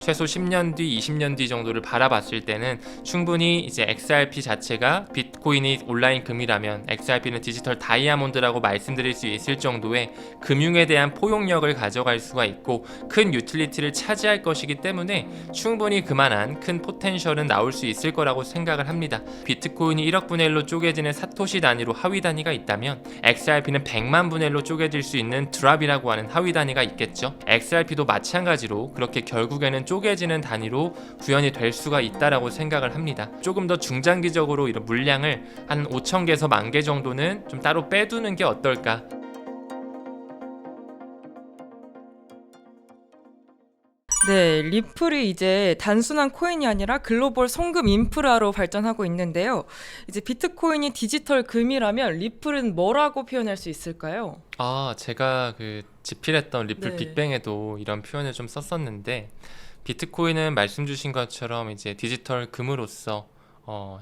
최소 10년 뒤, 20년 뒤 정도를 바라봤을 때는 충분히 이제 XRP 자체가 비트코인이 온라인 금이라면 XRP는 디지털 다이아몬드라고 말씀드릴 수 있을 정도의 금융에 대한 포용력을 가져갈 수가 있고 큰 유틸리티를 차지할 것이기 때문에 충분히 그만한 큰 포텐셜은 나올 수 있을 거라고 생각을 합니다. 비트코인이 1억 분의 1로 쪼개지는 사토시 단위로 하위 단위가 있다면 XRP는 100만 분의 1로 쪼개질 수 있는 드랍이라고 하는 하위 단위가 있겠죠. XRP도 마찬가지로 그렇게 결국에는 쪼개지는 단위로 구현이 될 수가 있다라고 생각을 합니다. 조금 더 중장기적으로 이런 물량을 한 5,000개에서 10,000개 정도는 좀 따로 빼두는 게 어떨까? 네, 리플이 이제 단순한 코인이 아니라 글로벌 송금 인프라로 발전하고 있는데요. 이제 비트코인이 디지털 금이라면 리플은 뭐라고 표현할 수 있을까요? 제가 집필했던 리플 네. 빅뱅에도 이런 표현을 좀 썼었는데 비트코인은 말씀 주신 것처럼 이제 디지털 금으로서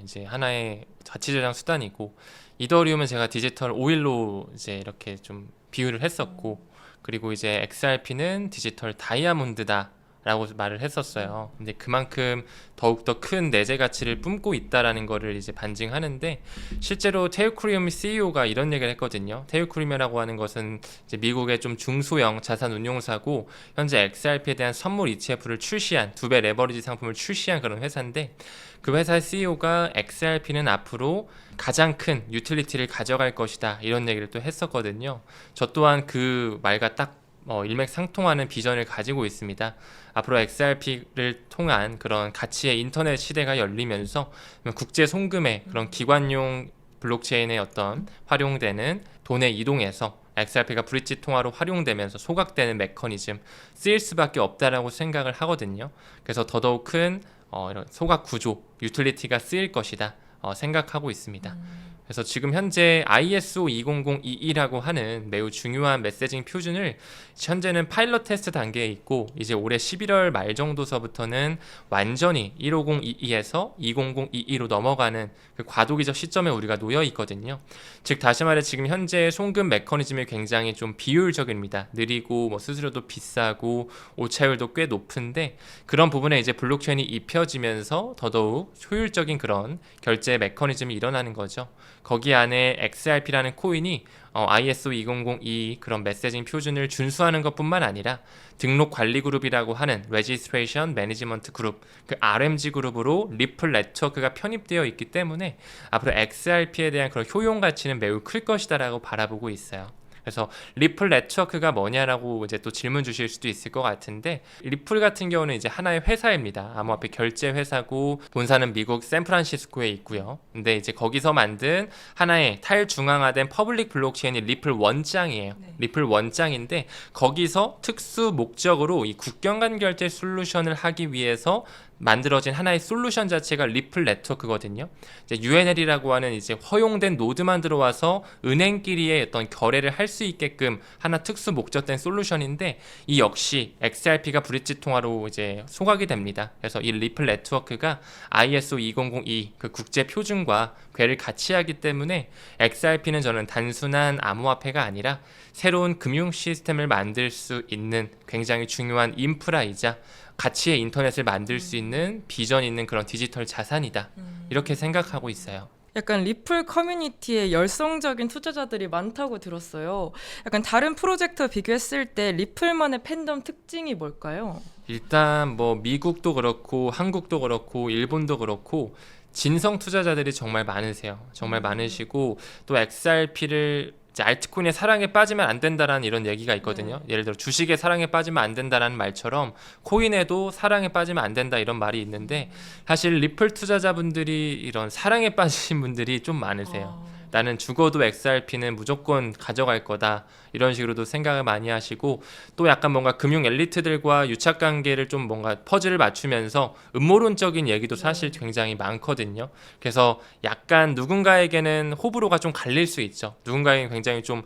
이제 하나의 가치 저장 수단이고 이더리움은 제가 디지털 오일로 이제 이렇게 좀 비유를 했었고 그리고 이제 XRP는 디지털 다이아몬드다 라고 말을 했었어요. 근데 그만큼 더욱더 큰 내재 가치를 뿜고 있다라는 거를 이제 반증하는데 실제로 테오크리움 CEO가 이런 얘기를 했거든요. 테오크리움이라고 하는 것은 이제 미국의 좀 중소형 자산 운용사고 현재 XRP에 대한 선물 ETF를 출시한 2배 레버리지 상품을 출시한 그런 회사인데 그 회사의 CEO가 XRP는 앞으로 가장 큰 유틸리티를 가져갈 것이다 이런 얘기를 또 했었거든요. 저 또한 그 말과 딱 일맥상통하는 비전을 가지고 있습니다. 앞으로 XRP를 통한 그런 가치의 인터넷 시대가 열리면서 국제 송금의 그런 기관용 블록체인의 어떤 활용되는 돈의 이동에서 XRP가 브릿지 통화로 활용되면서 소각되는 메커니즘 쓰일 수밖에 없다라고 생각을 하거든요. 그래서 더더욱 큰 이런 소각 구조, 유틸리티가 쓰일 것이다 생각하고 있습니다. 그래서 지금 현재 ISO 20022라고 하는 매우 중요한 메시징 표준을 현재는 파일럿 테스트 단계에 있고 이제 올해 11월 말 정도서부터는 완전히 15022에서 20022로 넘어가는 그 과도기적 시점에 우리가 놓여 있거든요. 즉 다시 말해 지금 현재 송금 메커니즘이 굉장히 좀 비효율적입니다. 느리고 수수료도 비싸고 오차율도 꽤 높은데 그런 부분에 이제 블록체인이 입혀지면서 더더욱 효율적인 그런 결제 메커니즘이 일어나는 거죠. 거기 안에 XRP라는 코인이 ISO 2002 그런 메시징 표준을 준수하는 것뿐만 아니라 등록 관리 그룹이라고 하는 Registration Management Group, 그 RMG 그룹으로 리플 네트워크가 편입되어 있기 때문에 앞으로 XRP에 대한 그런 효용 가치는 매우 클 것이다라고 바라보고 있어요. 그래서 리플 네트워크가 뭐냐라고 이제 또 질문 주실 수도 있을 것 같은데 리플 같은 경우는 이제 하나의 회사입니다. 암호화폐 결제 회사고 본사는 미국 샌프란시스코에 있고요. 근데 이제 거기서 만든 하나의 탈중앙화된 퍼블릭 블록체인이 리플 원장이에요. 네. 리플 원장인데 거기서 특수 목적으로 이 국경 간 결제 솔루션을 하기 위해서 만들어진 하나의 솔루션 자체가 리플 네트워크거든요. 이제 UNL이라고 하는 이제 허용된 노드만 들어와서 은행끼리의 어떤 거래를 할 수 있게끔 하나 특수 목적된 솔루션인데 이 역시 XRP가 브릿지 통화로 이제 소각이 됩니다. 그래서 이 리플 네트워크가 ISO 2002 그 국제 표준과 궤를 같이 하기 때문에 XRP는 저는 단순한 암호화폐가 아니라 새로운 금융 시스템을 만들 수 있는 굉장히 중요한 인프라이자 가치의 인터넷을 만들 수 있는 비전 있는 그런 디지털 자산이다. 이렇게 생각하고 있어요. 약간 리플 커뮤니티에 열성적인 투자자들이 많다고 들었어요. 약간 다른 프로젝트와 비교했을 때 리플만의 팬덤 특징이 뭘까요? 일단 미국도 그렇고 한국도 그렇고 일본도 그렇고 진성 투자자들이 정말 많으세요. 정말 많으시고 또 XRP를 알트코인의 사랑에 빠지면 안 된다라는 이런 얘기가 있거든요. 예를 들어 주식의 사랑에 빠지면 안 된다라는 말처럼 코인에도 사랑에 빠지면 안 된다 이런 말이 있는데 사실 리플 투자자분들이 이런 사랑에 빠지신 분들이 좀 많으세요. 나는 죽어도 XRP는 무조건 가져갈 거다 이런 식으로도 생각을 많이 하시고 또 약간 뭔가 금융 엘리트들과 유착 관계를 좀 뭔가 퍼즐을 맞추면서 음모론적인 얘기도 사실 굉장히 많거든요. 그래서 약간 누군가에게는 호불호가 좀 갈릴 수 있죠. 누군가에게는 굉장히 좀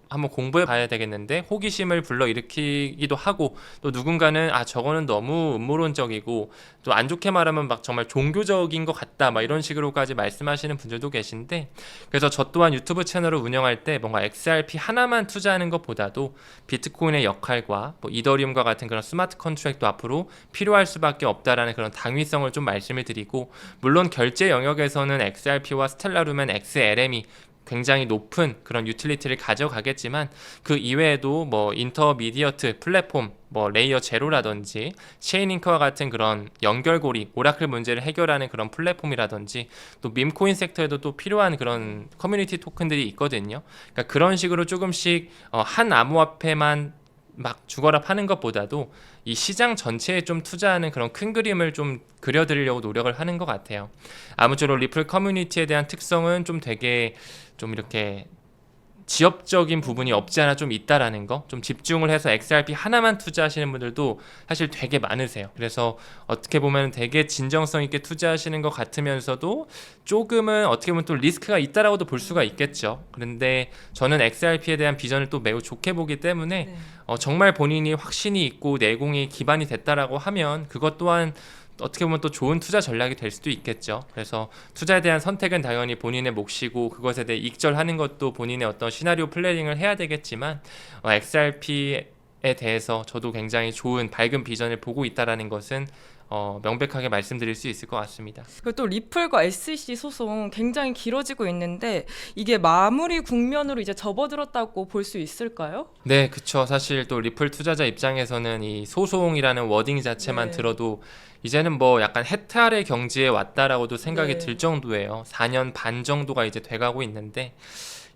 한번 공부해 봐야 되겠는데 호기심을 불러일으키기도 하고, 또 누군가는 저거는 너무 음모론적이고 또 안 좋게 말하면 막 정말 종교적인 것 같다 막 이런 식으로까지 말씀하시는 분들도 계신데, 그래서 저 또한 유튜브 채널을 운영할 때 뭔가 XRP 하나만 투자하는 것보다도 비트코인의 역할과 뭐 이더리움과 같은 그런 스마트 컨트랙도 앞으로 필요할 수밖에 없다라는 그런 당위성을 좀 말씀을 드리고, 물론 결제 영역에서는 XRP와 스텔라룸엔 XLM이 굉장히 높은 그런 유틸리티를 가져가겠지만, 그 이외에도 뭐 인터미디어트 플랫폼, 뭐 레이어 제로라든지 체인링크와 같은 그런 연결고리, 오라클 문제를 해결하는 그런 플랫폼이라든지, 또 밈코인 섹터에도 또 필요한 그런 커뮤니티 토큰들이 있거든요. 그러니까 그런 식으로 조금씩 한 암호화폐만 막 죽어라 파는 것보다도 이 시장 전체에 좀 투자하는 그런 큰 그림을 좀 그려드리려고 노력을 하는 것 같아요. 아무쪼록 리플 커뮤니티에 대한 특성은 좀 되게 좀 이렇게 지역적인 부분이 없지 않아 좀 있다라는 거, 좀 집중을 해서 XRP 하나만 투자하시는 분들도 사실 되게 많으세요. 그래서 어떻게 보면 되게 진정성 있게 투자하시는 것 같으면서도 조금은 어떻게 보면 또 리스크가 있다라고도 볼 수가 있겠죠. 그런데 저는 XRP에 대한 비전을 또 매우 좋게 보기 때문에 네. 정말 본인이 확신이 있고 내공이 기반이 됐다라고 하면 그것 또한 어떻게 보면 또 좋은 투자 전략이 될 수도 있겠죠. 그래서 투자에 대한 선택은 당연히 본인의 몫이고, 그것에 대해 익절하는 것도 본인의 어떤 시나리오 플래닝을 해야 되겠지만, XRP에 대해서 저도 굉장히 좋은 밝은 비전을 보고 있다라는 것은 명백하게 말씀드릴 수 있을 것 같습니다. 그리고 또 리플과 SEC 소송 굉장히 길어지고 있는데 이게 마무리 국면으로 이제 접어들었다고 볼 수 있을까요? 네, 그쵸. 사실 또 리플 투자자 입장에서는 이 소송이라는 워딩 자체만 네. 들어도 이제는 뭐 약간 해탈의 경지에 왔다라고도 생각이 네. 들 정도예요. 4년 반 정도가 이제 돼가고 있는데,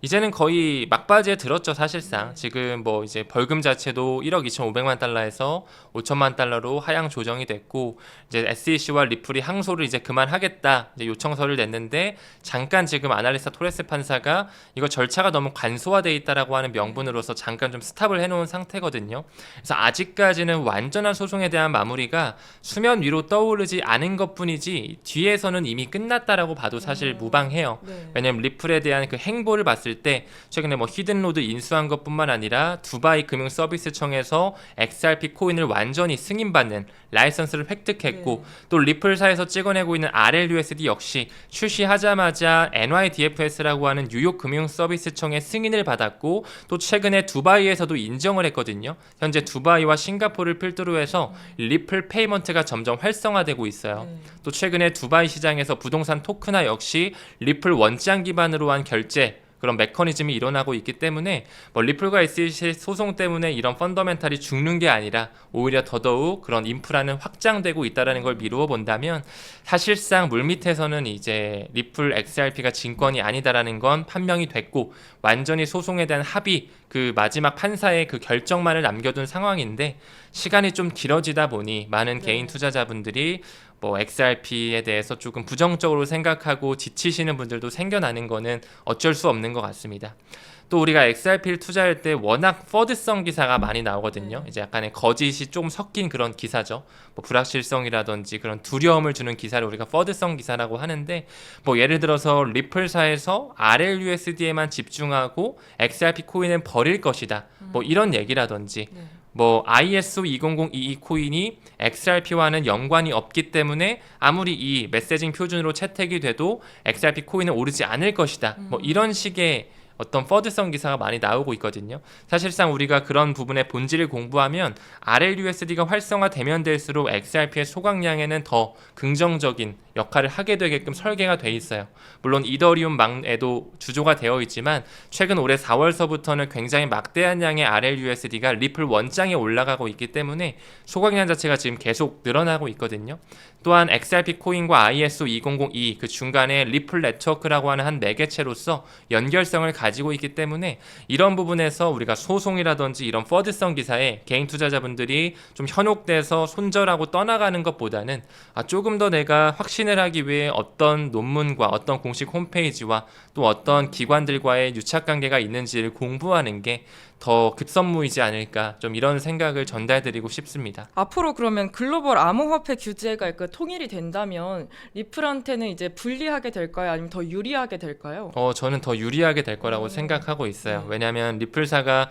이제는 거의 막바지에 들었죠, 사실상. 지금 뭐 이제 벌금 자체도 1억 2,500만 달러에서 5천만 달러로 하향 조정이 됐고, 이제 SEC와 리플이 항소를 이제 그만하겠다 이제 요청서를 냈는데, 잠깐 지금 아날리스타 토레스 판사가 이거 절차가 너무 간소화돼 있다라고 하는 명분으로서 잠깐 좀 스탑을 해놓은 상태거든요. 그래서 아직까지는 완전한 소송에 대한 마무리가 수면 위로 떠오르지 않은 것뿐이지 뒤에서는 이미 끝났다라고 봐도 사실 무방해요. 네. 왜냐면 리플에 대한 그 행보를 봤을 때 최근에 뭐 히든로드 인수한 것뿐만 아니라 두바이 금융서비스청에서 XRP 코인을 완전히 승인받는 라이선스를 획득했고, 또 리플사에서 찍어내고 있는 RLUSD 역시 출시하자마자 NYDFS라고 하는 뉴욕 금융서비스청의 승인을 받았고, 또 최근에 두바이에서도 인정을 했거든요. 현재 두바이와 싱가포르를 필두로 해서 리플 페이먼트가 점점 활성화되고 있어요. 네. 또 최근에 두바이 시장에서 부동산 토크나 역시 리플 원장 기반으로 한 결제, 그런 메커니즘이 일어나고 있기 때문에 뭐 리플과 SEC 소송 때문에 이런 펀더멘탈이 죽는 게 아니라 오히려 더더욱 그런 인프라는 확장되고 있다는 걸 미루어 본다면, 사실상 물밑에서는 이제 리플 XRP가 진권이 아니다라는 건 판명이 됐고, 완전히 소송에 대한 합의, 그 마지막 판사의 그 결정만을 남겨둔 상황인데, 시간이 좀 길어지다 보니 많은 개인 투자자분들이 뭐 XRP에 대해서 조금 부정적으로 생각하고 지치시는 분들도 생겨나는 거는 어쩔 수 없는 것 같습니다. 또 우리가 XRP를 투자할 때 워낙 퍼드성 기사가 많이 나오거든요. 이제 약간의 거짓이 조금 섞인 그런 기사죠. 뭐 불확실성이라든지 그런 두려움을 주는 기사를 우리가 퍼드성 기사라고 하는데, 뭐 예를 들어서 리플사에서 RLUSD에만 집중하고 XRP 코인은 버릴 것이다, 뭐 이런 얘기라든지, 뭐 ISO 20022 코인이 XRP와는 연관이 없기 때문에 아무리 이 메시징 표준으로 채택이 돼도 XRP 코인은 오르지 않을 것이다, 뭐 이런 식의 어떤 퍼드성 기사가 많이 나오고 있거든요. 사실상 우리가 그런 부분의 본질을 공부하면 RLUSD가 활성화되면 될수록 XRP의 소각량에는 더 긍정적인 역할을 하게 되게끔 설계가 돼 있어요. 물론 이더리움망에도 주조가 되어 있지만 최근 올해 4월서부터는 굉장히 막대한 양의 RLUSD가 리플 원장에 올라가고 있기 때문에 소각량 자체가 지금 계속 늘어나고 있거든요. 또한 XRP 코인과 ISO 2002 그 중간에 리플 네트워크라고 하는 한 매개체로서 연결성을 가지고 있기 때문에 이런 부분에서 우리가 소송이라든지 이런 퍼드성 기사에 개인 투자자분들이 좀 현혹돼서 손절하고 떠나가는 것보다는 조금 더 내가 확신을 하기 위해 어떤 논문과 어떤 공식 홈페이지와 또 어떤 기관들과의 유착관계가 있는지를 공부하는 게 더 급선무이지 않을까 좀 이런 생각을 전달드리고 싶습니다. 앞으로 그러면 글로벌 암호화폐 규제가 그 통일이 된다면 리플한테는 이제 불리하게 될까요? 아니면 더 유리하게 될까요? 저는 더 유리하게 될 거라고 생각하고 있어요. 왜냐하면 리플사가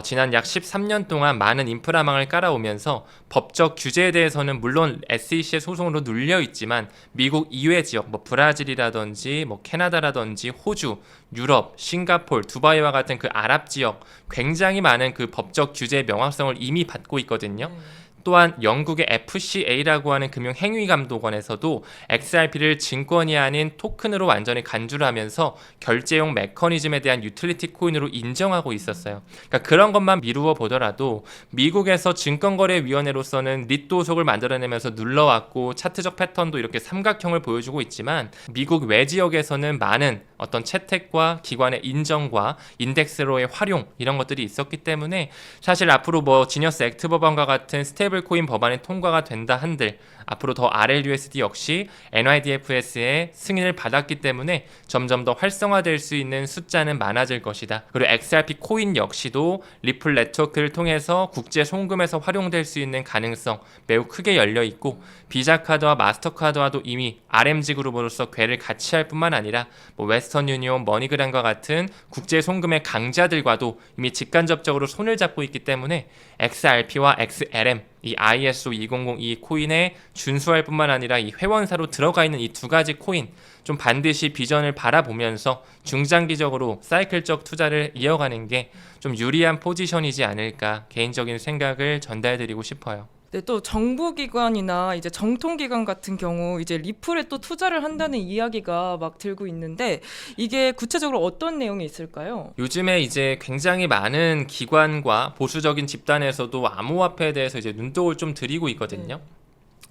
지난 약 13년 동안 많은 인프라망을 깔아오면서 법적 규제에 대해서는 물론 SEC의 소송으로 눌려 있지만 미국 이외 지역, 뭐 브라질이라든지 뭐 캐나다라든지 호주, 유럽, 싱가폴, 두바이와 같은 그 아랍 지역 굉장히 많은 그 법적 규제의 명확성을 이미 받고 있거든요. 또한 영국의 FCA라고 하는 금융행위감독원에서도 XRP를 증권이 아닌 토큰으로 완전히 간주를 하면서 결제용 메커니즘에 대한 유틸리티 코인으로 인정하고 있었어요. 그러니까 그런 것만 미루어 보더라도 미국에서 증권거래위원회로서는 릿 도속을 만들어내면서 눌러왔고 차트적 패턴도 이렇게 삼각형을 보여주고 있지만 미국 외 지역에서는 많은 어떤 채택과 기관의 인정과 인덱스로의 활용 이런 것들이 있었기 때문에 사실 앞으로 뭐 지니어스 액트 법안과 같은 스테이블 코인 법안이 통과가 된다 한들 앞으로 더 RLUSD 역시 NYDFS의 승인을 받았기 때문에 점점 더 활성화될 수 있는 숫자는 많아질 것이다. 그리고 XRP 코인 역시도 리플 네트워크를 통해서 국제 송금에서 활용될 수 있는 가능성 매우 크게 열려 있고 비자 카드와 마스터카드와도 이미 RMG 그룹으로서 궤를 같이 할 뿐만 아니라 뭐 웨스턴 유니온, 머니그램과 같은 국제 송금의 강자들과도 이미 직간접적으로 손을 잡고 있기 때문에 XRP와 XLM 이 ISO 2002 코인에 준수할 뿐만 아니라 이 회원사로 들어가 있는 이 두 가지 코인 좀 반드시 비전을 바라보면서 중장기적으로 사이클적 투자를 이어가는 게 좀 유리한 포지션이지 않을까 개인적인 생각을 전달드리고 싶어요. 네, 또 정부기관이나 이제 정통기관 같은 경우 이제 리플에 또 투자를 한다는 이야기가 막 들고 있는데 이게 구체적으로 어떤 내용이 있을까요? 요즘에 이제 굉장히 많은 기관과 보수적인 집단에서도 암호화폐에 대해서 이제 눈독을 좀 들이고 있거든요.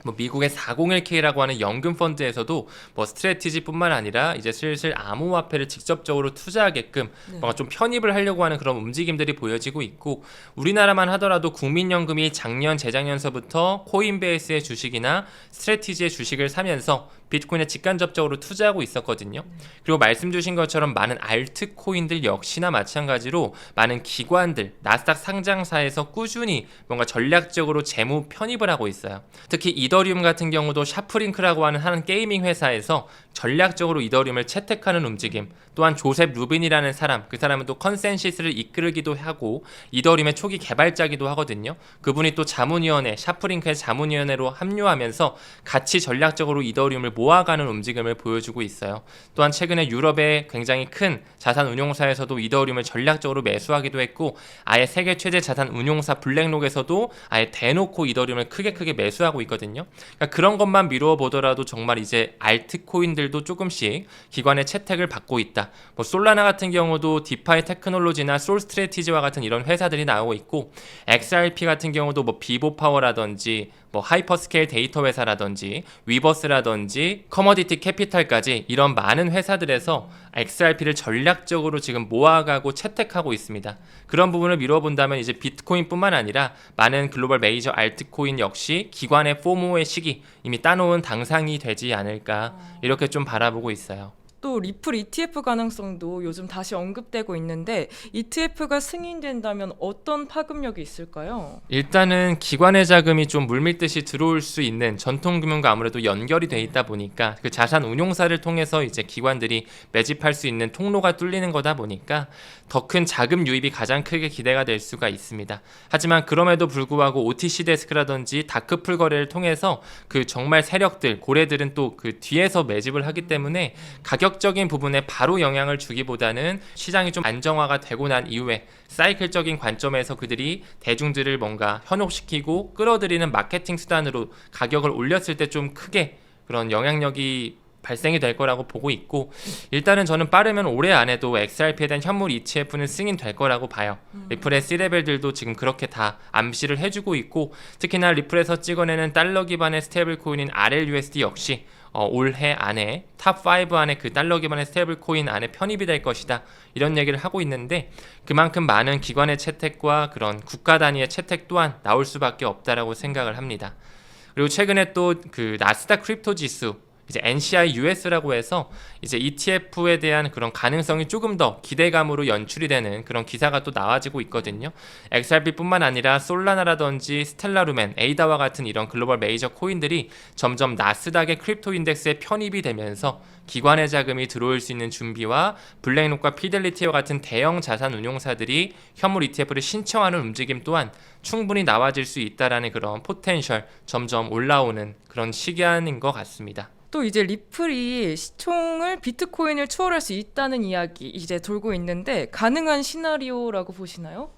뭐 미국의 401k라고 하는 연금 펀드에서도 뭐 스트래티지뿐만 아니라 이제 슬슬 암호화폐를 직접적으로 투자하게끔 뭔가 좀 편입을 하려고 하는 그런 움직임들이 보여지고 있고 우리나라만 하더라도 국민연금이 작년 재작년서부터 코인베이스의 주식이나 스트래티지의 주식을 사면서 비트코인에 직간접적으로 투자하고 있었거든요. 그리고 말씀 주신 것처럼 많은 알트코인들 역시나 마찬가지로 많은 기관들, 나스닥 상장사에서 꾸준히 뭔가 전략적으로 재무 편입을 하고 있어요. 특히 이더리움 같은 경우도 샤프링크라고 하는 한 게이밍 회사에서 전략적으로 이더리움을 채택하는 움직임, 또한 조셉 루빈이라는 사람, 그 사람은 또 컨센시스를 이끌기도 하고 이더리움의 초기 개발자기도 하거든요. 그분이 또 자문위원회, 샤프링크의 자문위원회로 합류하면서 같이 전략적으로 이더리움을 모아가는 움직임을 보여주고 있어요. 또한 최근에 유럽의 굉장히 큰 자산 운용사에서도 이더리움을 전략적으로 매수하기도 했고 아예 세계 최대 자산 운용사 블랙록에서도 아예 대놓고 이더리움을 크게 매수하고 있거든요. 그러니까 그런 것만 미루어 보더라도 정말 이제 알트코인들도 조금씩 기관의 채택을 받고 있다. 뭐 솔라나 같은 경우도 디파이 테크놀로지나 솔 스트래티지와 같은 이런 회사들이 나오고 있고 XRP 같은 경우도 뭐 비보파워라든지 뭐 하이퍼스케일 데이터 회사라든지 위버스라든지 커머디티 캐피탈까지 이런 많은 회사들에서 XRP를 전략적으로 지금 모아가고 채택하고 있습니다. 그런 부분을 미뤄본다면 이제 비트코인뿐만 아니라 많은 글로벌 메이저 알트코인 역시 기관의 포모의 시기 이미 따놓은 당상이 되지 않을까 이렇게 좀 바라보고 있어요. 또 리플 ETF 가능성도 요즘 다시 언급되고 있는데 ETF가 승인된다면 어떤 파급력이 있을까요? 일단은 기관의 자금이 좀 물밀듯이 들어올 수 있는 전통금융과 아무래도 연결이 돼 있다 보니까 그 자산 운용사를 통해서 이제 기관들이 매집할 수 있는 통로가 뚫리는 거다 보니까 더 큰 자금 유입이 가장 크게 기대가 될 수가 있습니다. 하지만 그럼에도 불구하고 OTC 데스크라든지 다크풀 거래를 통해서 그 정말 세력들, 고래들은 또 그 뒤에서 매집을 하기 때문에 가격적인 부분에 바로 영향을 주기보다는 시장이 좀 안정화가 되고 난 이후에 사이클적인 관점에서 그들이 대중들을 뭔가 현혹시키고 끌어들이는 마케팅 수단으로 가격을 올렸을 때 좀 크게 그런 영향력이 발생이 될 거라고 보고 있고 일단은 저는 빠르면 올해 안에도 XRP에 대한 현물 ETF는 승인될 거라고 봐요. 리플의 C레벨들도 지금 그렇게 다 암시를 해주고 있고 특히나 리플에서 찍어내는 달러 기반의 스테이블 코인인 RLUSD 역시 올해 안에 탑5 안에 그 달러 기반의 스테이블 코인 안에 편입이 될 것이다 이런 얘기를 하고 있는데 그만큼 많은 기관의 채택과 그런 국가 단위의 채택 또한 나올 수밖에 없다라고 생각을 합니다. 그리고 최근에 또 그 나스닥 크립토 지수 이제 NCI US라고 해서 이제 ETF에 대한 그런 가능성이 조금 더 기대감으로 연출이 되는 그런 기사가 또 나와지고 있거든요. XRP뿐만 아니라 솔라나라든지 스텔라루멘, 에이다와 같은 이런 글로벌 메이저 코인들이 점점 나스닥의 크립토 인덱스에 편입이 되면서 기관의 자금이 들어올 수 있는 준비와 블랙록과 피델리티와 같은 대형 자산 운용사들이 현물 ETF를 신청하는 움직임 또한 충분히 나와질 수 있다라는 그런 포텐셜 점점 올라오는 그런 시기인 것 같습니다. 또 이제 리플이 시총을 비트코인을 추월할 수 있다는 이야기 이제 돌고 있는데 가능한 시나리오라고 보시나요?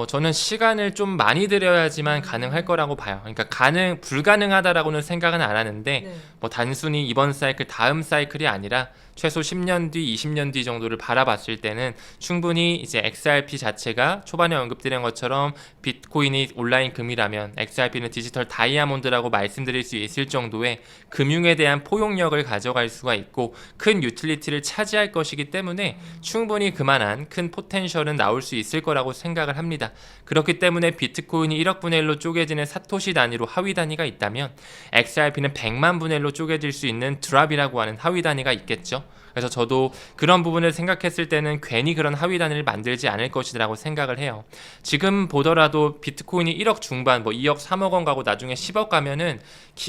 저는 시간을 좀 많이 들여야지만 가능할 거라고 봐요. 그러니까 불가능하다라고는 생각은 안 하는데 네. 뭐 단순히 이번 사이클 다음 사이클이 아니라 최소 10년 뒤, 20년 뒤 정도를 바라봤을 때는 충분히 이제 XRP 자체가 초반에 언급드린 것처럼 비트코인이 온라인 금이라면 XRP는 디지털 다이아몬드라고 말씀드릴 수 있을 정도의 금융에 대한 포용력을 가져갈 수가 있고 큰 유틸리티를 차지할 것이기 때문에 충분히 그만한 큰 포텐셜은 나올 수 있을 거라고 생각을 합니다. 그렇기 때문에 비트코인이 1억 분의 1로 쪼개지는 사토시 단위로 하위 단위가 있다면 XRP는 100만 분의 1로 쪼개질 수 있는 드랍이라고 하는 하위 단위가 있겠죠. 그래서 저도 그런 부분을 생각했을 때는 괜히 그런 하위 단위를 만들지 않을 것이라고 생각을 해요. 지금 보더라도 비트코인이 1억 중반, 뭐 2억, 3억 원 가고 나중에 10억 가면은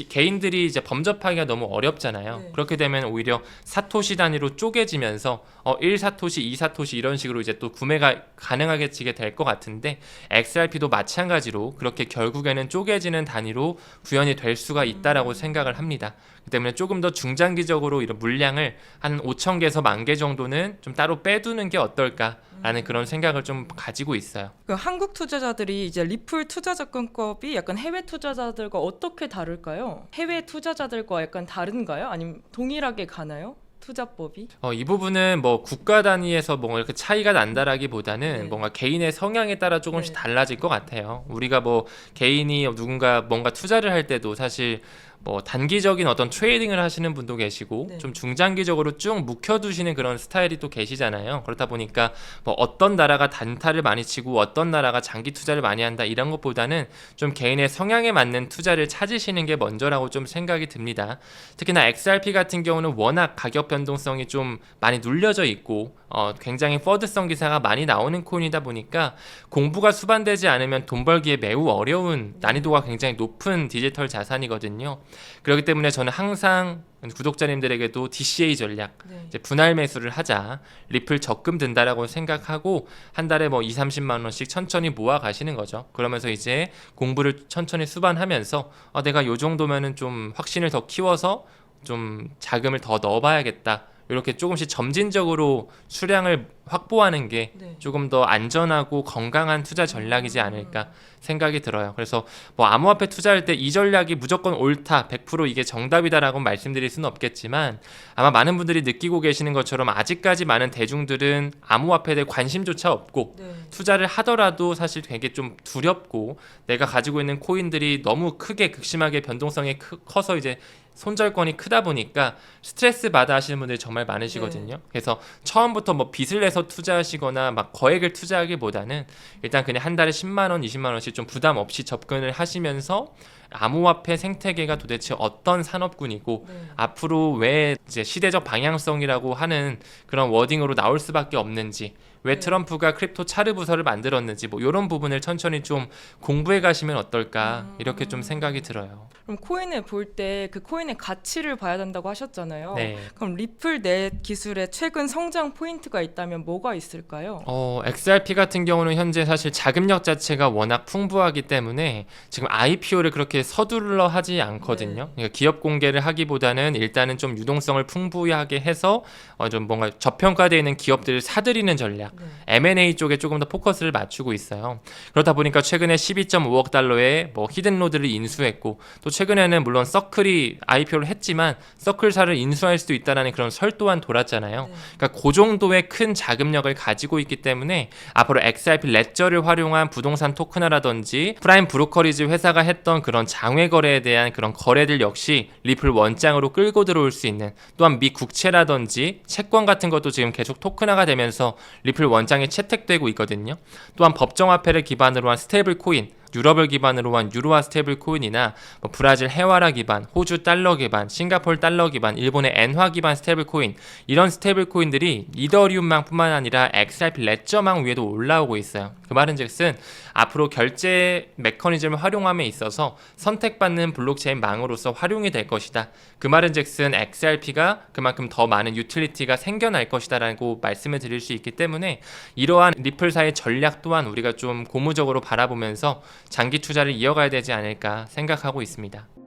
개인들이 이제 범접하기가 너무 어렵잖아요. 네. 그렇게 되면 오히려 사토시 단위로 쪼개지면서 1사토시, 2사토시 이런 식으로 이제 또 구매가 가능하게 지게 될 것 같은데 XRP도 마찬가지로 그렇게 결국에는 쪼개지는 단위로 구현이 될 수가 있다라고 생각을 합니다. 그 때문에 조금 더 중장기적으로 이런 물량을 한 5천 개에서 1만 개 정도는 좀 따로 빼두는 게 어떨까라는 그런 생각을 좀 가지고 있어요. 그 한국 투자자들이 이제 리플 투자 접근법이 약간 해외 투자자들과 어떻게 다를까요? 해외 투자자들과 약간 다른가요? 아니면 동일하게 가나요? 투자법이? 이 부분은 뭐 국가 단위에서 뭔가 이렇게 차이가 난다라기보다는 네. 뭔가 개인의 성향에 따라 조금씩 네. 달라질 것 같아요. 우리가 뭐 개인이 누군가 뭔가 투자를 할 때도 사실 뭐 단기적인 어떤 트레이딩을 하시는 분도 계시고 네. 좀 중장기적으로 쭉 묵혀두시는 그런 스타일이 또 계시잖아요. 그렇다 보니까 뭐 어떤 나라가 단타를 많이 치고 어떤 나라가 장기 투자를 많이 한다 이런 것보다는 좀 개인의 성향에 맞는 투자를 찾으시는 게 먼저라고 좀 생각이 듭니다. 특히나 XRP 같은 경우는 워낙 가격 변동성이 좀 많이 눌려져 있고 굉장히 퍼드성 기사가 많이 나오는 코인이다 보니까 공부가 수반되지 않으면 돈 벌기에 매우 어려운 난이도가 굉장히 높은 디지털 자산이거든요. 그렇기 때문에 저는 항상 구독자님들에게도 DCA 전략, 네. 이제 분할 매수를 하자, 리플 적금 든다라고 생각하고 한 달에 뭐 2, 30만 원씩 천천히 모아 가시는 거죠. 그러면서 이제 공부를 천천히 수반하면서 내가 요 정도면은 좀 확신을 더 키워서 좀 자금을 더 넣어봐야겠다. 이렇게 조금씩 점진적으로 수량을 확보하는 게 네. 조금 더 안전하고 건강한 투자 전략이지 않을까 생각이 들어요. 그래서 뭐 암호화폐 투자할 때 이 전략이 무조건 옳다, 100% 이게 정답이다라고 말씀드릴 수는 없겠지만 아마 많은 분들이 느끼고 계시는 것처럼 아직까지 많은 대중들은 암호화폐에 대해 관심조차 없고 네. 투자를 하더라도 사실 되게 좀 두렵고 내가 가지고 있는 코인들이 너무 크게 극심하게 변동성이 커서 이제 손절권이 크다 보니까 스트레스 받아 하시는 분들이 정말 많으시거든요. 그래서 처음부터 뭐 빚을 내서 투자하시거나 막 거액을 투자하기보다는 일단 그냥 한 달에 10만 원, 20만 원씩 좀 부담 없이 접근을 하시면서 암호화폐 생태계가 도대체 어떤 산업군이고 네. 앞으로 왜 이제 시대적 방향성이라고 하는 그런 워딩으로 나올 수밖에 없는지 왜 네. 트럼프가 크립토 차르 부서를 만들었는지 뭐 이런 부분을 천천히 좀 공부해 가시면 어떨까 이렇게 좀 생각이 들어요. 그럼 코인을 볼 때 그 코인의 가치를 봐야 된다고 하셨잖아요. 네. 그럼 리플 넷 기술의 최근 성장 포인트가 있다면 뭐가 있을까요? XRP 같은 경우는 현재 사실 자금력 자체가 워낙 풍부하기 때문에 지금 IPO를 그렇게 서둘러 하지 않거든요. 네. 그러니까 기업 공개를 하기보다는 일단은 좀 유동성을 풍부하게 해서 좀 뭔가 저평가되어 있는 기업들을 사들이는 전략, 네. M&A 쪽에 조금 더 포커스를 맞추고 있어요. 그렇다 보니까 최근에 12.5억 달러의 뭐 히든로드를 인수했고 또 최근에는 물론 서클이 IPO를 했지만 서클사를 인수할 수도 있다는 그런 설 또한 돌았잖아요. 네. 그러니까 그 정도의 큰 자금력을 가지고 있기 때문에 앞으로 XRP 레저를 활용한 부동산 토큰화라든지 프라임 브로커리지 회사가 했던 그런 장외 거래에 대한 그런 거래들 역시 리플 원장으로 끌고 들어올 수 있는 또한 미 국채라든지 채권 같은 것도 지금 계속 토큰화가 되면서 리플 원장에 채택되고 있거든요. 또한 법정화폐를 기반으로 한 스테이블 코인 유럽을 기반으로 한 유로화 스테이블 코인이나 뭐 브라질 헤와라 기반, 호주 달러 기반, 싱가포르 달러 기반, 일본의 엔화 기반 스테이블 코인, 이런 스테이블 코인들이 이더리움망뿐만 아니라 XRP 레저망 위에도 올라오고 있어요. 그 말은즉슨 앞으로 결제 메커니즘을 활용함에 있어서 선택받는 블록체인 망으로서 활용이 될 것이다. 그 말은즉슨 XRP가 그만큼 더 많은 유틸리티가 생겨날 것이다라고 말씀을 드릴 수 있기 때문에 이러한 리플사의 전략 또한 우리가 좀 고무적으로 바라보면서 장기 투자를 이어가야 되지 않을까 생각하고 있습니다.